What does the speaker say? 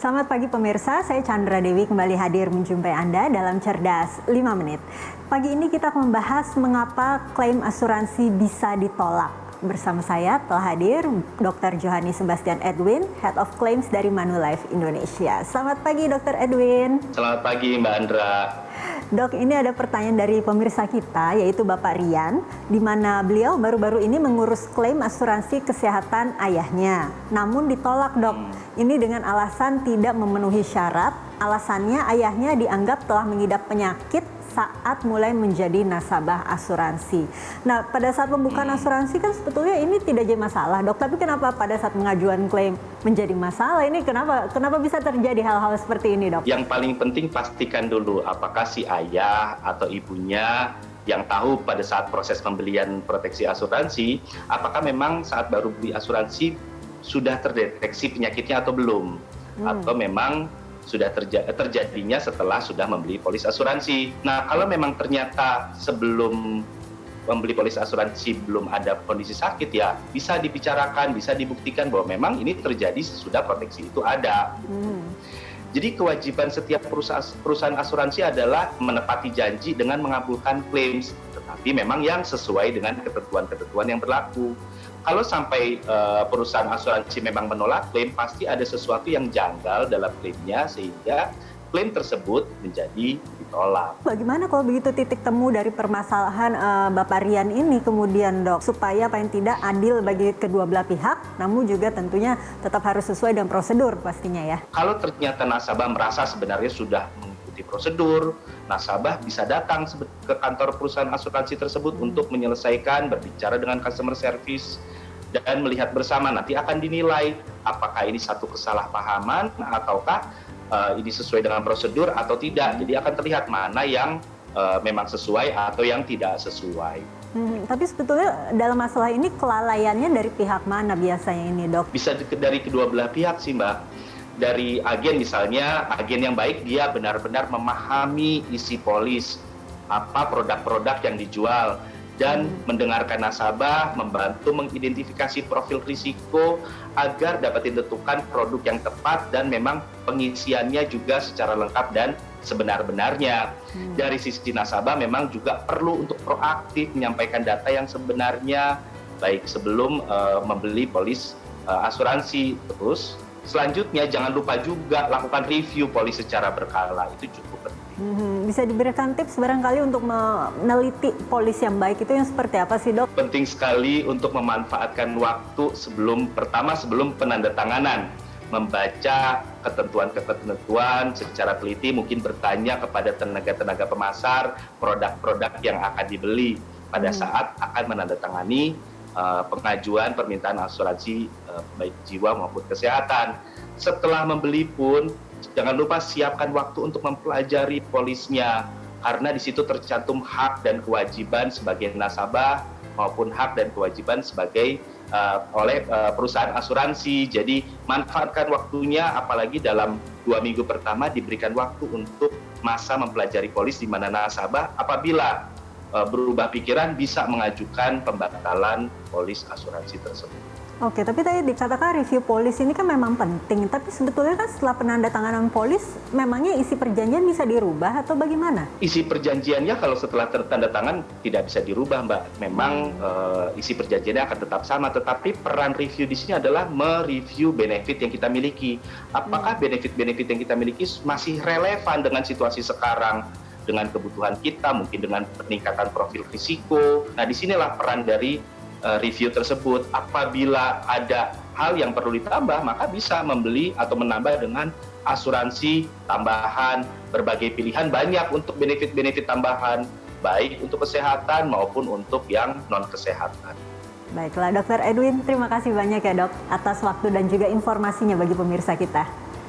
Selamat pagi pemirsa, saya Chandra Dewi kembali hadir menjumpai Anda dalam Cerdas 5 Menit. Pagi ini kita akan membahas mengapa klaim asuransi bisa ditolak. Bersama saya telah hadir Dr. Johanny Sebastian Edwin, Head of Claims dari Manulife Indonesia. Selamat pagi Dr. Edwin. Selamat pagi Mbak Andra. Dok, ini ada pertanyaan dari pemirsa kita, yaitu Bapak Rian, di mana beliau baru-baru ini mengurus klaim asuransi kesehatan ayahnya. Namun ditolak, Dok. Ini dengan alasan tidak memenuhi syarat. Alasannya ayahnya dianggap telah mengidap penyakit saat mulai menjadi nasabah asuransi. Nah, pada saat pembukaan asuransi kan sebetulnya ini tidak jadi masalah, Dok. Tapi kenapa pada saat pengajuan klaim menjadi masalah? Ini kenapa bisa terjadi hal-hal seperti ini, Dok? Yang paling penting pastikan dulu apakah si ayah atau ibunya yang tahu pada saat proses pembelian proteksi asuransi, apakah memang saat baru beli asuransi sudah terdeteksi penyakitnya atau belum? Atau memang sudah terjadinya setelah sudah membeli polis asuransi. Nah, kalau memang ternyata sebelum membeli polis asuransi belum ada kondisi sakit, ya bisa dibicarakan, bisa dibuktikan bahwa memang ini terjadi sesudah proteksi itu ada. Jadi kewajiban setiap perusahaan asuransi adalah menepati janji dengan mengabulkan klaim, tetapi memang yang sesuai dengan ketentuan-ketentuan yang berlaku. Kalau sampai perusahaan asuransi memang menolak klaim, pasti ada sesuatu yang janggal dalam klaimnya sehingga klaim tersebut menjadi ditolak. Bagaimana kalau begitu titik temu dari permasalahan Bapak Rian ini kemudian, Dok, supaya paling tidak adil bagi kedua belah pihak, namun juga tentunya tetap harus sesuai dengan prosedur pastinya ya? Kalau ternyata nasabah merasa sebenarnya sudah mengikuti prosedur, nasabah bisa datang ke kantor perusahaan asuransi tersebut untuk menyelesaikan, berbicara dengan customer service, dan melihat bersama nanti akan dinilai apakah ini satu kesalahpahaman ataukah ini sesuai dengan prosedur atau tidak. Jadi akan terlihat mana yang memang sesuai atau yang tidak sesuai. Tapi sebetulnya dalam masalah ini kelalaiannya dari pihak mana biasanya ini, Dok? Bisa dari kedua belah pihak sih, Mbak. Dari agen misalnya, agen yang baik dia benar-benar memahami isi polis, apa produk-produk yang dijual, dan mendengarkan nasabah, membantu mengidentifikasi profil risiko agar dapat ditentukan produk yang tepat dan memang pengisiannya juga secara lengkap dan sebenar-benarnya. Dari sisi nasabah memang juga perlu untuk proaktif menyampaikan data yang sebenarnya, baik sebelum membeli polis asuransi. Terus selanjutnya jangan lupa juga lakukan review polis secara berkala, itu cukup penting. Bisa diberikan tips barangkali untuk meneliti polis yang baik itu yang seperti apa sih, Dok? Penting sekali untuk memanfaatkan waktu sebelum penandatanganan, membaca ketentuan-ketentuan secara teliti, mungkin bertanya kepada tenaga-tenaga pemasar produk-produk yang akan dibeli pada saat akan menandatangani pengajuan permintaan asuransi baik jiwa maupun kesehatan. Setelah membeli pun jangan lupa siapkan waktu untuk mempelajari polisnya, karena di situ tercantum hak dan kewajiban sebagai nasabah maupun hak dan kewajiban sebagai oleh perusahaan asuransi. Jadi manfaatkan waktunya, apalagi dalam 2 minggu pertama diberikan waktu untuk masa mempelajari polis, di mana nasabah apabila berubah pikiran bisa mengajukan pembatalan polis asuransi tersebut. Oke, tapi tadi dikatakan review polis ini kan memang penting, tapi sebetulnya kan setelah penandatanganan polis, memangnya isi perjanjian bisa dirubah atau bagaimana? Isi perjanjiannya kalau setelah tertandatangan tidak bisa dirubah, Mbak. Memang isi perjanjiannya akan tetap sama, tetapi peran review di sini adalah mereview benefit yang kita miliki. Apakah benefit-benefit yang kita miliki masih relevan dengan situasi sekarang, dengan kebutuhan kita, mungkin dengan peningkatan profil risiko. Nah, disinilah peran dari review tersebut. Apabila ada hal yang perlu ditambah, maka bisa membeli atau menambah dengan asuransi tambahan. Berbagai pilihan banyak untuk benefit-benefit tambahan, baik untuk kesehatan maupun untuk yang non-kesehatan. Baiklah, Dr. Edwin, terima kasih banyak ya, Dok, atas waktu dan juga informasinya bagi pemirsa kita.